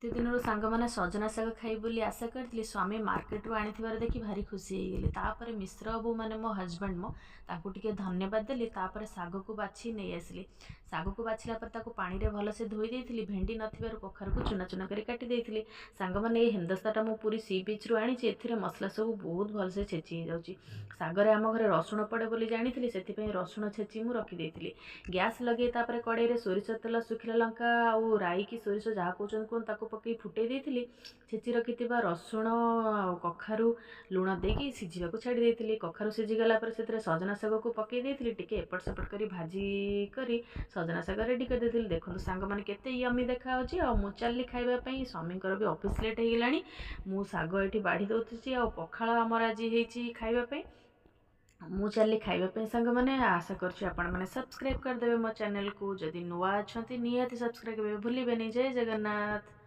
एते दिन सांग मैंने सजना शाग खाई बोली आशा करी स्वामी मार्केट रू आनी देखी भारी खुशी हो गली। तापर मिश्र बाबू मैंने मो हजबैंड मो ताकू टिके धन्यवाद देली। तापर शाग को बाछी नहीं आसली। शाग को बाछला पर ताकू पानी रे भलसे धोई देइथिली। भेंडी नथिबारु कखार को चुना चुना करी काटी देइथिली। सांग मैंने ये हेमदस्ताटा मो पूरी सी बीच रू आनी एथिरे मसला सब बहुत भलसे छेची हो जाउची। सागरे आम घरे रसुण पड़े बोली जानी से रसुण छेची मु रखी देइथिली। गैस लगे तापर कड़ाई रे सोरिष तेल सुखिला लंका आउ राई की सोरिष जहाँ कहते कहूँ ताकू पकई फुटे देइथिली। छेची रखिथिबा रसुण कखारु लुण देकी सिझिबाकू छाड़ी देइथिली। कखारु सिझिगला पर से सजना शाग को पकई देइथिली। टिके एपट सेपट करी भाजी करी सजना शाग रेडी कर देइथिली। देखो सांग मैंने केते यम्मी देखा होची। आ मु चली खाइबा पई स्वामींकर भी ऑफिस लेट हो गलानी। मु शाग एठी बाढ़ी दउथुची आ पखाळ हमर आज हेची खाइबा पई। मु चली खाइबा सांग मैंने आशा करुँच आपण मैंने सब्सक्राइब करदेवे मो चैनल को। जदि नुआ अच्छा निहाती सब्सक्राइब भूलिए नहीं। जय जगन्नाथ।